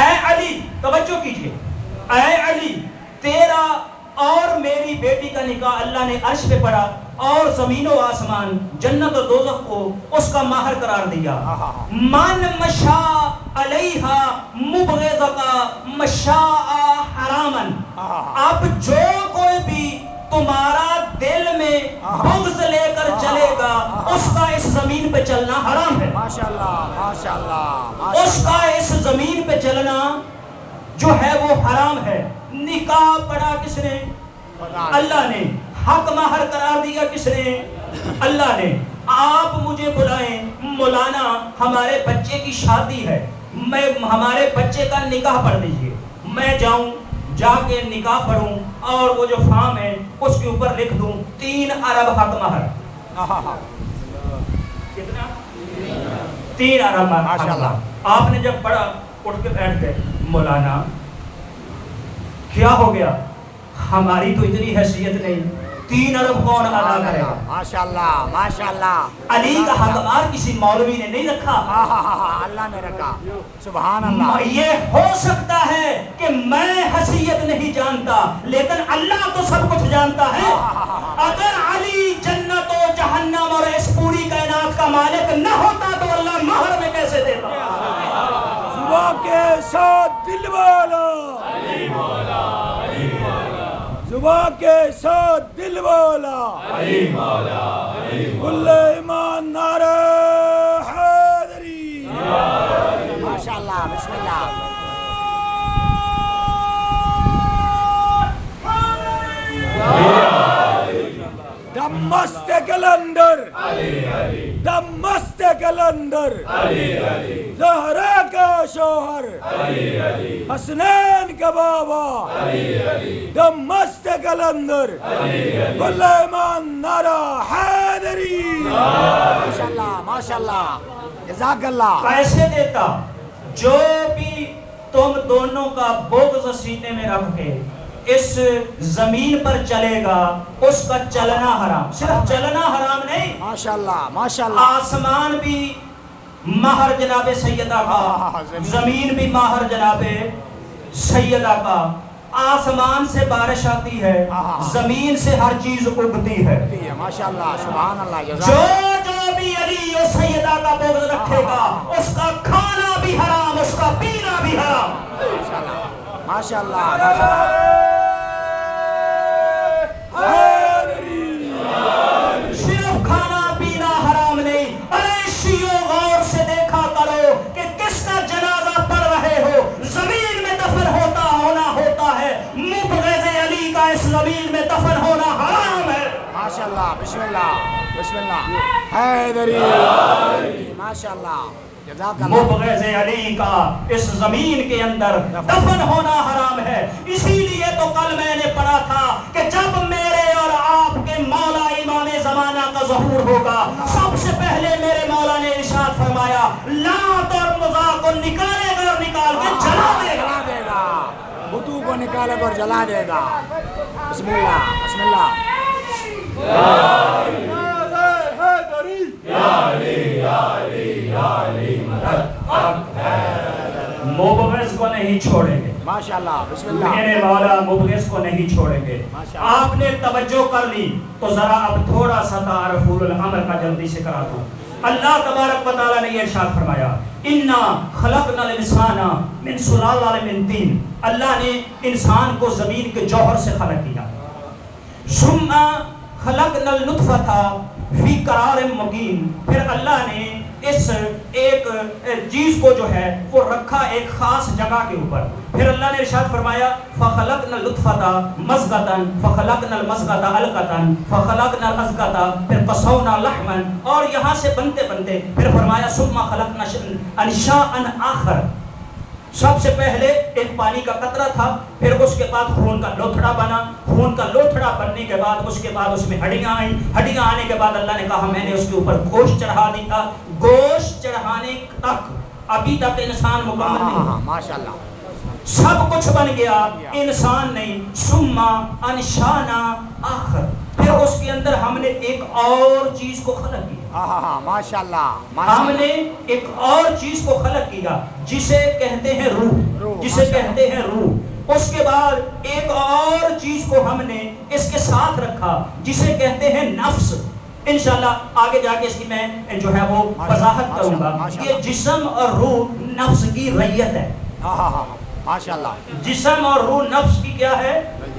اے علی, توجہ کیجئے, اے علی تیرا اور میری بیٹی کا نکاح اللہ نے عرش پہ پڑھا اور زمین و آسمان, جنت و دوزخ کو اس کا مہر قرار دیا. من مشاء علیہا مبغضکا مشاء حرامن. اب جو کوئی بھی تمہارا دل میں بغض لے کر چلے گا اس کا اس زمین پہ چلنا حرام ہے. ماشاءاللہ, ماشاءاللہ. اس کا اس زمین پہ چلنا جو ہے وہ حرام ہے. نکاح پڑھا کس نے؟ اللہ نے. حق مہر قرار دیا کس نے؟ اللہ نے. آپ مجھے بلائیں مولانا ہمارے بچے کی شادی ہے, میں ہمارے بچے کا نکاح پڑھ دیجئے. میں جاؤں, جا کے نکاح پڑھوں اور وہ جو فارم ہے اس کے اوپر لکھ دوں 3 ارب حق مہر. کتنا؟ 3 ارب ماشاءاللہ. آپ نے جب پڑھا اٹھ کے بیٹھ گئے, مولانا کیا ہو گیا؟ ہماری تو اتنی حیثیت نہیں, 3 ارب کون ادا کرے گا؟ ماشاءاللہ, ماشاءاللہ. علی کا حقدار کسی مولوی نے نہیں رکھا, اللہ نے رکھا. سبحان اللہ. یہ ہو سکتا ہے کہ میں حیثیت نہیں جانتا لیکن اللہ تو سب کچھ جانتا ہے. اگر علی جنت و جہنم اور اس پوری کائنات کا مالک نہ ہوتا تو اللہ مہر میں کیسے دیتا؟ زباں کے ساتھ دل والا علی مولا علی کل ایمان نعرہ حیدری ماشاء اللہ بسم اللہ دم مست کلندر علی علی دم مست کلندر علی علی زہرا کا شوہر علی علی حسنین کا بابا علی علی دم مست کلندر کل ایمان نعرہ حیدری ماشاء اللہ ماشاء اللہ جزاک اللہ کیسے دیتا جو بھی تم دونوں کا بغض سینے میں رکھ کے اس زمین پر چلے گا اس کا چلنا حرام صرف چلنا حرام نہیں ماشاء اللہ ماشاء اللہ آسمان بھی مہر جناب سیدہ کا زمین بھی مہر جناب سیدہ کا آسمان سے بارش آتی ہے زمین سے ہر چیز اگتی ہے ماشاء اللہ سبحان اللہ جو جزاک جو بھی علی و سیدہ کا بغض رکھے گا اس کا کھانا بھی حرام اس کا پینا بھی حرام ماشاء اللہ ماشاء اللہ صرف کھانا پینا حرام نہیں ارے شیعوں غور سے دیکھا کرو کہ کس کا جنازہ پڑھ رہے ہو زمین میں دفن ہوتا ہے مبغض علی کا اس زمین میں دفن ہونا حرام ہے ماشاء اللہ بسم اللہ حیدری ماشاء اللہ جزاک اللہ مبغض علی کا اس زمین کے اندر دفن ہونا حرام ہے اسی لیے تو کل میں نے پڑھا تھا کہ جب میرے اور آپ کے مولا امام زمانہ کا ظہور ہوگا سب سے پہلے میرے مولا نے ارشاد فرمایا لات اور مزاح کو نکالے گا اور نکال کے جلا دے گا بتو کو نکالے اور جلا دے گا بسم اللہ بسم اللہ مبغض کو نہیں چھوڑیں گے ماشاء اللہ بسم اللہ میرے مولا مبغض کو نہیں چھوڑیں گے آپ نے توجہ کر لی تو ذرا اب تھوڑا سا تعارف الامر کا جلدی سے کرا دوں اللہ تبارک و تعالیٰ نے یہ ارشاد فرمایا انا خلقنا الانسان من سلالۃ من طین اللہ نے انسان کو زمین کے جوہر سے خلق کیا ثم خلقنا النطفۃ فی قرار مکین پھر اللہ نے اس ایک چیز کو جو ہے وہ رکھا ایک خاص جگہ کے اوپر پھر اللہ نے ارشاد فرمایا فخلقنا النطفۃ مضغۃ فخلقنا المضغۃ علقۃ فخلقنا العلقۃ پھر قصونا لحما اور یہاں سے بنتے بنتے پھر فرمایا ثم خلقنا انشاء آخر سب سے پہلے ایک پانی کا قطرہ تھا پھر اس کے بعد خون کا لوتھڑا بنا خون کا لوتھڑا بننے کے بعد اس کے بعد اس میں ہڈیاں آئیں ہڈیاں آنے کے بعد اللہ نے کہا میں نے اس کے اوپر گوشت چڑھا دیا گوشت چڑھانے تک ابھی تک انسان مکمل نہیں ماشاءاللہ سب کچھ بن گیا انسان نہیں ثم انشانا آخر پھر اس کے اندر ہم نے ایک اور چیز کو خلق کیا ماشاءاللہ ہم نے ایک اور چیز کو خلق کیا جسے کہتے ہیں روح جسے کہتے ہیں روح اس کے بعد ایک اور چیز کو ہم نے اس کے ساتھ رکھا جسے کہتے ہیں نفس انشاءاللہ آگے جا کے اس کی میں جو ہے وہ وضاحت کروں گا یہ جسم اور روح نفس کی ریت ہے ماشاءاللہ جسم اور روح نفس کی کیا ہے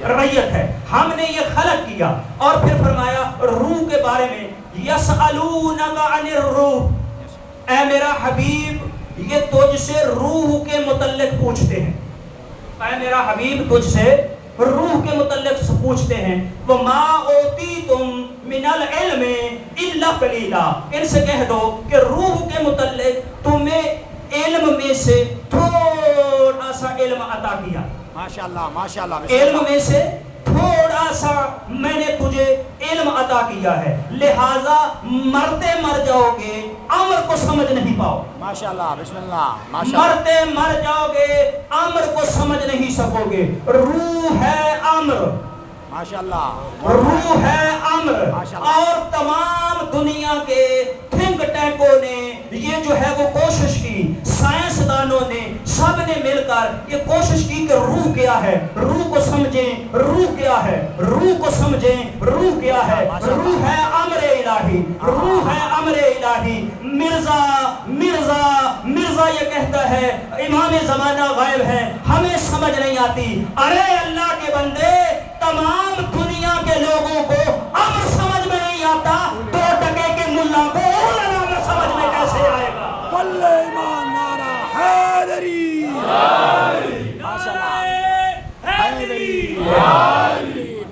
ریت ہے ہم نے یہ خلق کیا اور پھر فرمایا روح کے بارے میں یسألونک عن الروح اے میرا حبیب یہ تجھ سے روح کے متعلق پوچھتے ہیں اے میرا حبیب تجھ سے روح کے متعلق پوچھتے ہیں وَمَا أُوتِيتُم مِّنَ الْعِلْمِ إِلَّا قَلِيلًا ان سے کہہ دو کہ روح کے متعلق تمہیں علم میں سے تھوڑا سا علم عطا کیا ماشاءاللہ ماشاءاللہ علم میں سے تھوڑا سا میں نے تجھے علم عطا کیا ہے لہٰذا مرتے مر جاؤ گے امر کو سمجھ نہیں پاؤ ماشاءاللہ بسم اللہ مرتے مر جاؤ گے امر کو سمجھ نہیں سکو گے روح ہے امر ماشاءاللہ روح ہے امر اور تمام دنیا کے تھنک ٹینکوں نے یہ جو ہے وہ کوشش کی سائنسدانوں نے سب نے مل کر یہ کوشش کی کہ روح کیا ہے روح کو سمجھیں روح کیا ہے روح کو سمجھیں روح کیا ہے روح ہے امر الہی روح ہے امر الہی مرزا یہ کہتا ہے امام زمانہ غائب ہے ہمیں سمجھ نہیں آتی ارے اللہ کے بندے تمام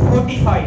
45,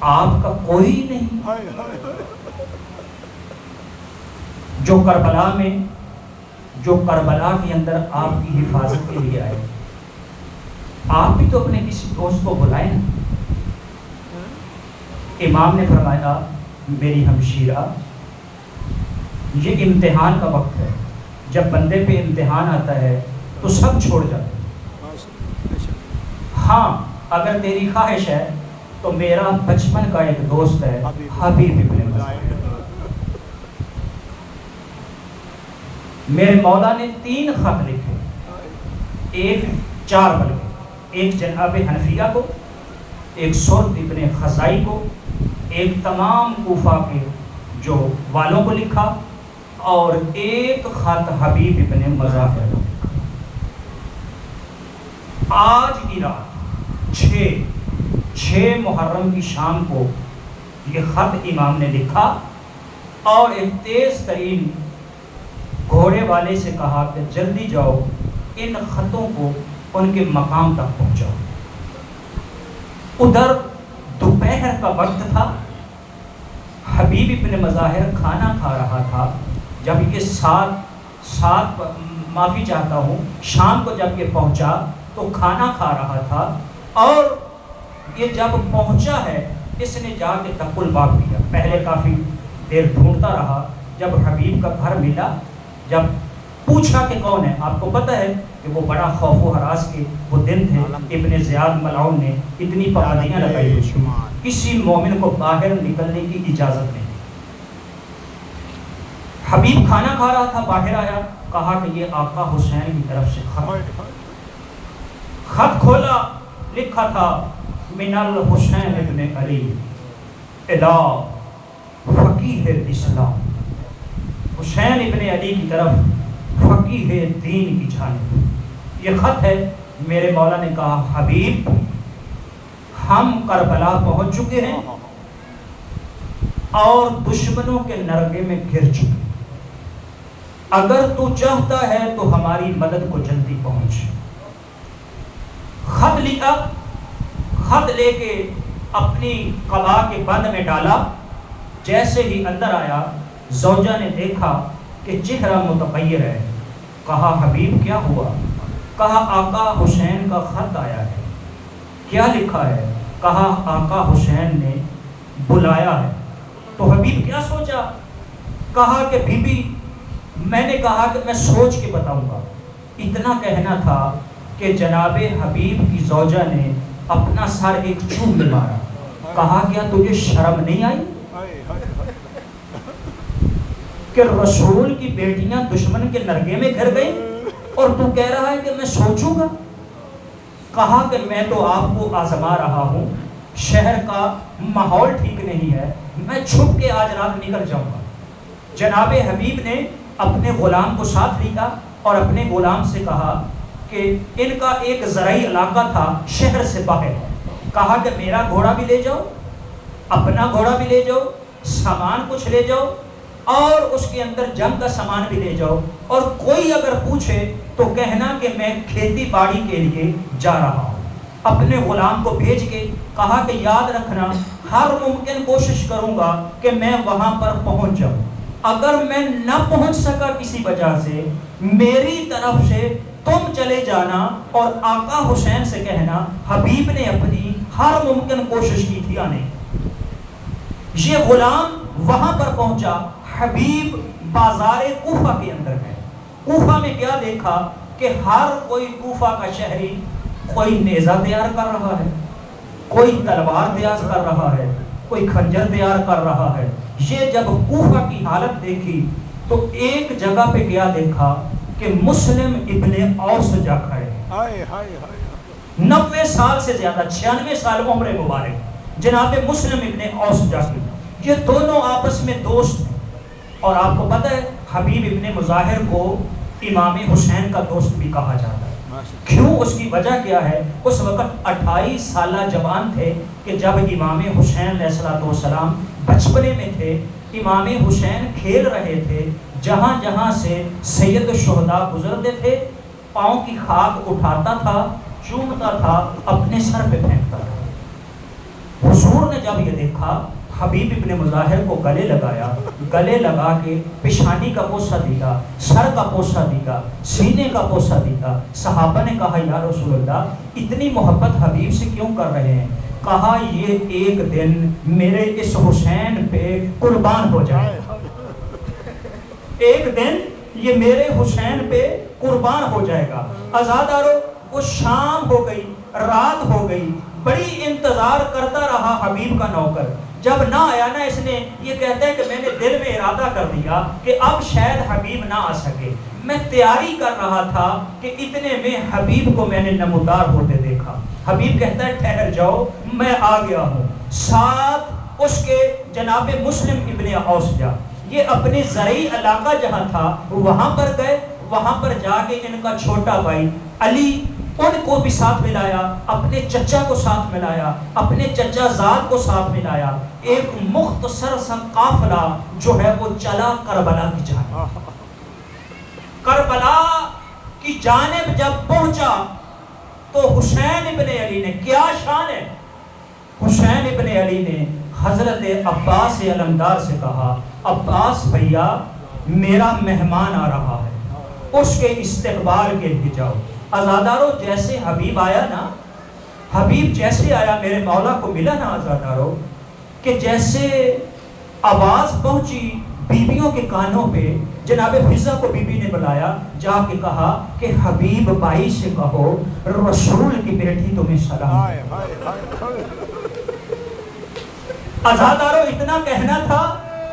آپ کا کوئی نہیں جو کربلا کے اندر آپ کی حفاظت کے لیے آئے. آپ بھی تو اپنے کسی دوست کو بلائیں. امام نے فرمایا میری ہمشیرہ یہ امتحان کا وقت ہے، جب بندے پہ امتحان آتا ہے تو سب چھوڑ جاتے ہیں. ہاں اگر تیری خواہش ہے تو میرا بچپن کا ایک دوست ہے حبیب ابن مظاہر. میرے مولا نے 3 خط لکھے، 4 بلکہ، ایک جناب حنفیہ کو، ایک سرد ابن خزائی کو، ایک تمام کوفہ کے جو والوں کو لکھا، اور ایک خط حبیب ابن مظاہر. آج کی رات 6 محرم کی شام کو یہ خط امام نے لکھا اور ایک تیز ترین گھوڑے والے سے کہا کہ جلدی جاؤ ان خطوں کو ان کے مقام تک پہنچاؤ. ادھر دوپہر کا وقت تھا، حبیب ابن مظاہر کھانا کھا رہا تھا. جب یہ سات معافی چاہتا ہوں، شام کو جب یہ پہنچا تو کھانا کھا رہا تھا، اور یہ جب پہنچا ہے اس نے جا کے تقل باغ کیا. پہلے کافی دیر ڈھونڈتا رہا، جب حبیب کا گھر ملا، جب پوچھا کہ کون ہے، آپ کو پتہ ہے کہ وہ بڑا خوف و ہراس کے وہ دن تھے. ابن زیاد ملعون نے اتنی پابندیاں لگائی، کسی مومن کو باہر نکلنے کی اجازت نہیں. حبیب کھانا کھا رہا تھا، باہر آیا، کہا کہ یہ آقا حسین کی طرف سے خط کھولا، لکھا تھا من الحسین ابن علی الی فقیہ الاسلام. حسین ابن علی کی طرف فقیہ دین کی جانب یہ خط ہے. میرے مولا نے کہا حبیب ہم کربلا پہنچ چکے ہیں اور دشمنوں کے نرگے میں گر چکے. اگر تو چاہتا ہے تو ہماری مدد کو جلدی پہنچ. خط لکھا، خط لے کے اپنی قبا کے بند میں ڈالا. جیسے ہی اندر آیا زوجہ نے دیکھا کہ چہرہ متغیر ہے. کہا حبیب کیا ہوا؟ کہا آقا حسین کا خط آیا ہے. کیا لکھا ہے؟ کہا آقا حسین نے بلایا ہے. تو حبیب کیا سوچا؟ کہا کہ بی بی میں نے کہا کہ میں سوچ کے بتاؤں گا. اتنا کہنا تھا کہ جناب حبیب کی زوجہ نے اپنا سر ایک چوب میں مارا. کہا کیا تجھے شرم نہیں آئی کہ رسول کی بیٹیاں دشمن کے نرگے میں گھر گئیں اور تو کہہ رہا ہے کہ میں سوچوں گا؟ کہا کہ میں تو آپ کو آزما رہا ہوں، شہر کا ماحول ٹھیک نہیں ہے، میں چھپ کے آج رات نکل جاؤں گا. جناب حبیب نے اپنے غلام کو ساتھ لیا اور اپنے غلام سے کہا کہ ان کا ایک زرعی علاقہ تھا شہر سے باہر. کہا کہ میرا گھوڑا بھی لے جاؤ، اپنا گھوڑا بھی لے جاؤ، سامان کچھ لے جاؤ اور اس کے اندر جنگ کا سامان بھی لے جاؤ، اور کوئی اگر پوچھے تو کہنا کہ میں کھیتی باڑی کے لیے جا رہا ہوں. اپنے غلام کو بھیج کے کہا کہ یاد رکھنا ہر ممکن کوشش کروں گا کہ میں وہاں پر پہنچ جاؤں. اگر میں نہ پہنچ سکا کسی وجہ سے میری طرف سے تم چلے جانا اور آقا حسین سے کہنا حبیب نے اپنی ہر ممکن کوشش کی تھی آنے. یہ غلام وہاں پر پہنچا. حبیب بازار کوفہ کے اندر ہے. کوفہ میں کیا دیکھا کہ ہر کوئی کوفہ کا شہری کوئی نیزہ تیار کر رہا ہے، کوئی تلوار تیار کر رہا ہے، کوئی خنجر تیار کر رہا ہے. یہ جب کوفہ کی حالت دیکھی تو ایک جگہ پہ کیا دیکھا کہ مسلم ابن اوس جا کھڑے ہیں. 90 سال سے زیادہ، 96 سال عمر مبارک جناب مسلم ابن اوس جا کھڑے. یہ دونوں آپس میں دوست ہیں، اور آپ کو پتہ ہے حبیب ابن مظاہر کو امام حسین کا دوست بھی کہا جاتا ہے. کیوں؟ اس کی وجہ کیا ہے؟ اس وقت 28 سالہ جوان تھے کہ جب امام حسین علیہ السلام بچپنے میں تھے. امام حسین کھیل رہے تھے، جہاں جہاں سے سید الشہداء گزرتے تھے پاؤں کی خاک اٹھاتا تھا، چومتا تھا، اپنے سر پہ پھینکتا تھا. حضور نے جب یہ دیکھا حبیب ابن مظاہر کو گلے لگایا، گلے لگا کے پیشانی کا بوسہ دیا، سر کا بوسہ دیا، سینے کا بوسہ دیا، صحابہ نے کہا یا رسول اللہ اتنی محبت حبیب سے کیوں کر رہے ہیں؟ کہا یہ ایک دن میرے اس حسین پہ قربان ہو جائے، ایک دن یہ میرے حسین پہ قربان ہو جائے گا۔ عزادارو وہ شام ہو گئی، رات ہو گئی، بڑی انتظار کرتا رہا حبیب کا نوکر، جب نہ آیا نا اس نے یہ کہتا ہے کہ میں نے دل میں ارادہ کر دیا کہ اب شاید حبیب نہ آ سکے، میں تیاری کر رہا تھا کہ اتنے میں حبیب کو میں نے نمودار ہوتے دیکھا۔ حبیب کہتا ہے ٹھہر جاؤ میں آ گیا ہوں، ساتھ اس کے جناب مسلم ابن اوسجہ، یہ اپنے زرعی علاقہ جہاں تھا وہاں پر گئے، وہاں پر جا کے ان کا چھوٹا بھائی علی ان کو بھی ساتھ ملایا، اپنے چچا کو ساتھ ملایا، اپنے چچا زاد کو ساتھ ملایا، ایک مختصر سا قافلہ جو ہے وہ چلا کربلا کی جانب۔ کربلا کی جانب جب پہنچا تو حسین ابن علی نے، کیا شان ہے، حسین ابن علی نے حضرت عباس علمدار سے کہا عباس بھیا میرا مہمان آ رہا ہے، اس کے استقبال کے لیے جاؤ۔ عزادارو جیسے حبیب آیا نا، حبیب جیسے آیا میرے مولا کو ملا نا عزادارو، کہ جیسے آواز پہنچی بیویوں کے کانوں پہ، جناب فضہ کو بی بی نے بلایا، جا کے کہا کہ حبیب بھائی سے کہو رسول کی بیٹی تمہیں سلام۔ عزادارو اتنا کہنا تھا،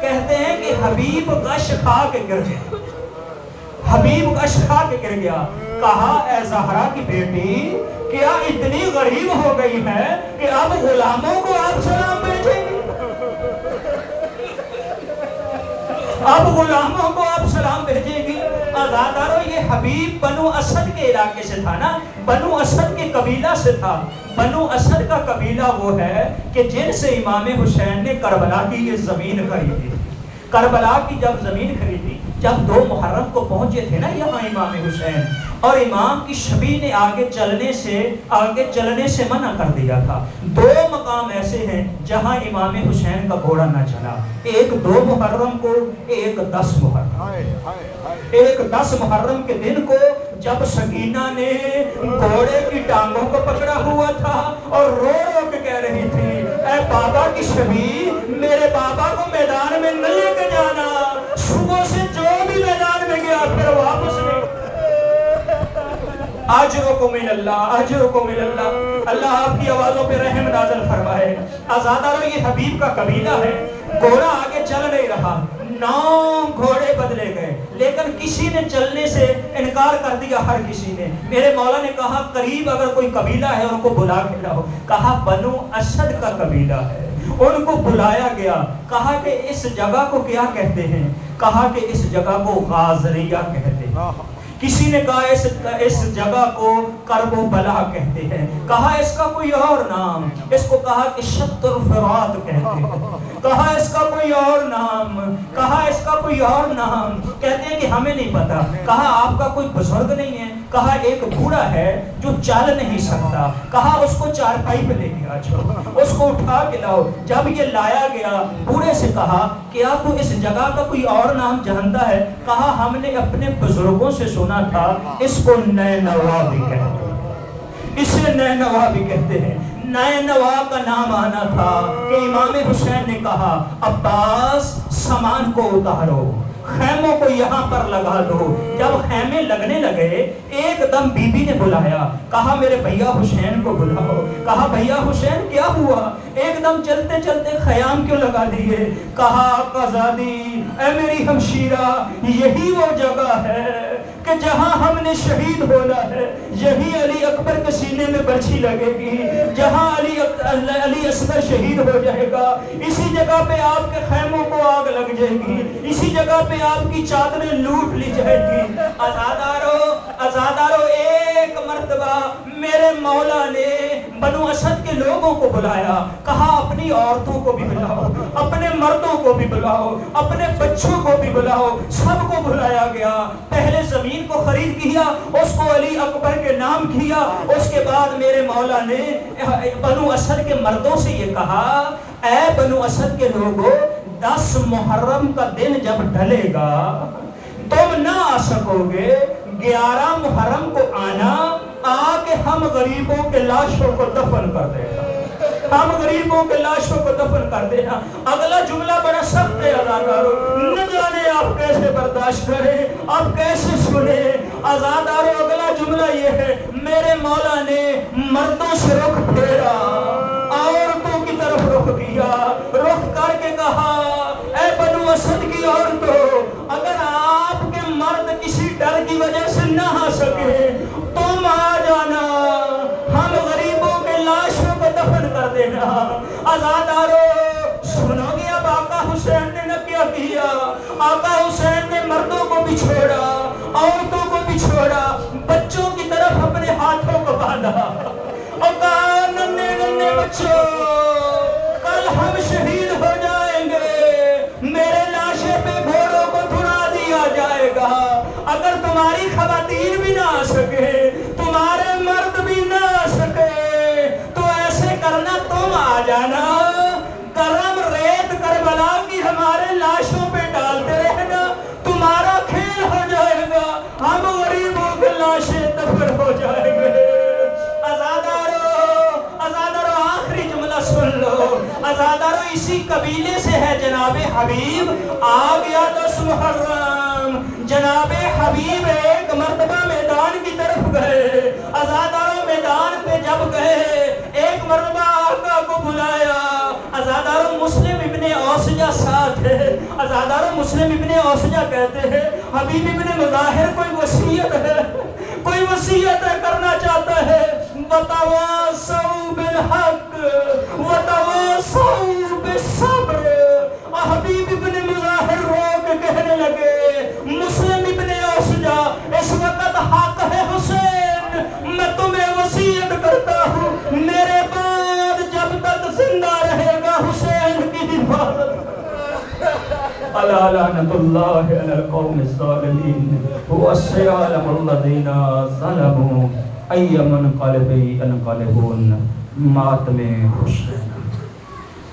کہتے ہیں کہ حبیب غش کھا کے گر گیا، حبیب غش کھا کے گر گیا۔ کہا اے زہرا کی بیٹی کیا اتنی غریب ہو گئی ہے کہ اب غلاموں کو آپ سلام بھیجیں گے؟ اب غلاموں کو آپ سلام بھیجیں گی؟ عزادارو یہ حبیب بنو اسد کے علاقے سے تھا نا، بنو اسد کے قبیلہ سے تھا۔ بنو اسد کا قبیلہ وہ ہے کہ جن سے امام حسین نے کربلا کی یہ زمین خریدی، کربلا کی جب زمین خریدی، جب 2 محرم کو پہنچے تھے نا یہاں امام حسین، اور امام کی شبیہ نے آگے چلنے سے منع کر دیا تھا۔ 2 مقام ایسے ہیں جہاں امام حسین کا گھوڑا نہ چلا، ایک 2 محرم کو، ایک 10 محرم۔ ایک 10 محرم کے دن کو جب سکینہ نے گھوڑے کی ٹانگوں کو پکڑا ہوا تھا اور رو رو کے کہہ رہی تھی اے بابا کی شبیہ میرے بابا کو میدان میں نہ لے کے جانا، صبح سے جو بھی میدان میں گیا پھر واپس نہیں۔ اجرکم من اللہ، اجرکم من اللہ، اللہ آپ کی آوازوں پہ رحم نازل فرمائے۔ عزادارو یہ حبیب کا قبیلہ ہے، گھوڑا آگے چل نہیں رہا، 9 گھوڑے بدلے گئے، لیکن کسی نے چلنے سے انکار کر دیا، ہر کسی نے۔ میرے مولا نے کہا قریب اگر کوئی قبیلہ ہے ان کو بلا کے لاؤ، کہا بنو اسد کا قبیلہ ہے، ان کو بلایا گیا، کہا کہ اس جگہ کو کیا کہتے ہیں؟ کہا کہ اس جگہ کو غازریہ کہتے ہیں۔ کسی نے کہا اس جگہ کو کرب و بلا کہتے ہیں، کہا اس کا کوئی اور نام، اس کو کہا کہ شط الفرات کہتے ہیں، کہا اس کا کوئی اور نام، کہا اس کا کوئی اور نام، کہتے ہیں کہ ہمیں نہیں پتا۔ کہا آپ کا کوئی بزرگ نہیں ہے؟ کہا ایک بوڑھا ہے جو چل نہیں سکتا، کہا اس کو چارپائی پہ لے کے آ جاؤ، اس کو اٹھا کے لاؤ۔ جب یہ لایا گیا بوڑھے سے کہا کیا تو اس جگہ کا کوئی اور نام جانتا ہے؟ کہا ہم نے اپنے بزرگوں سے سنا تھا اس کو نینوا بھی کہتے ہیں، اسے نینوا بھی کہتے ہیں۔ نینوا کا نام آنا تھا کہ امام حسین نے کہا عباس سامان کو اتارو، خیموں کو یہاں پر لگا دو۔ جب خیمے لگنے لگے ایک دم بی بی نے بلایا، کہا میرے بھیا حسین کو بلاؤ۔ کہا بھیا حسین کیا ہوا؟ ایک دم چلتے چلتے خیام کیوں لگا دیے؟ کہا قزادی اے میری ہمشیرہ یہی وہ جگہ ہے کہ جہاں ہم نے شہید ہونا ہے، یہی علی اکبر کے سینے میں برچھی لگے گی، جہاں علی اصغر شہید ہو جائے گا، اسی جگہ پہ آپ کے خیموں کو آگ لگ جائے گی، اسی جگہ پہ آپ کی چادریں لوٹ لی جائے گی۔ عزادارو ایک مرتبہ میرے مولا نے بنو اسد کے لوگوں کو بلایا، کہا اپنی عورتوں کو بھی بلاؤ، اپنے مردوں کو بھی بلاؤ، اپنے بچوں کو بھی بلاؤ، سب کو بلایا گیا۔ پہلے زمین کو خرید کیا، اس کو علی اکبر کے نام کیا، اس کے بعد میرے مولا نے بنو اسد کے مردوں سے یہ کہا اے بنو اسد کے لوگوں 10 محرم کا دن جب ڈھلے گا تم نہ آ سکو گے، 11 محرم کو آنا، آ کے ہم غریبوں کے لاشوں کو دفن کر دینا، ہم غریبوں کے لاشوں کو دفن کر دینا۔ اگلا جملہ بڑا سخت ہے عزادارو، نہ جانے آپ کیسے برداشت کریں، آپ کیسے سنیں۔ عزادارو اگلا جملہ یہ ہے، میرے مولا نے مردوں سے رخ پھیرا، عورتوں کی طرف رخ کیا، رخ کر کے کہا اے بنو اسد کی عورتوں، اگر آپ کے مرد کسی ڈر کی وجہ سے نہ آ سکے تم آ جانا، ہم غریبوں کے لاشوں کو دفن کر دینا۔ عزادارو سنو گے اب آقا حسین نے کیا کیا؟ آقا حسین نے مردوں کو بھی چھوڑا، عورتوں کو بھی چھوڑا، بچوں کی طرف اپنے ہاتھوں کو باندھا اور کہا ننھے ننھے بچوں کل ہم شہید ہو جائیں گے، میرے لاشے پہ گھوڑوں کو دھنا دیا جائے گا، اگر تمہاری خواتین بھی نہ آ سکے، تمہارے مرد بھی نہ آ سکے تو ایسے کرنا تم آ جانا، گرم ریت کربلا کی ہمارے لاشوں پہ ڈالتے رہنا، تمہارا کھیل ہو جائے گا، ہم غریبوں کے لاشیں دفن ہو جائیں گے۔ عزادارو آخری جملہ سن لو، عزادارو اسی قبیلے سے ہے جناب حبیب، آ گیا 10 محرم، جناب حبیب ایک مرتبہ میدان کی طرف گئے، عزادارو میدان پہ جب گئے ایک مرتبہ آقا کو بلایا، عزادارو مسلم ابن اوسجہ ساتھ ہے، عزادارو مسلم ابن اوسجہ کہتے ہیں حبیب ابن مظاہر کوئی وصیت ہے، کوئی وصیت کرنا چاہتا ہے، وَتَوَاصَوْا بِالْحَقِّ وَتَوَاصَوْا بِالصَّبْرِ، حبیب ابن مظاہر رو کے کہنے لگے مسلم ابن اوسجہ اس وقت حق ہے حسین، میں تمہیں وصیت کرتا ہوں میرے بعد جب تک زندہ رہے گا حسین کی حفاظت الا لعنت اللہ علی القوم الظالمین وسيعلم الذین ظلموا ای منقلب انقلبون۔ ماتم حسین۔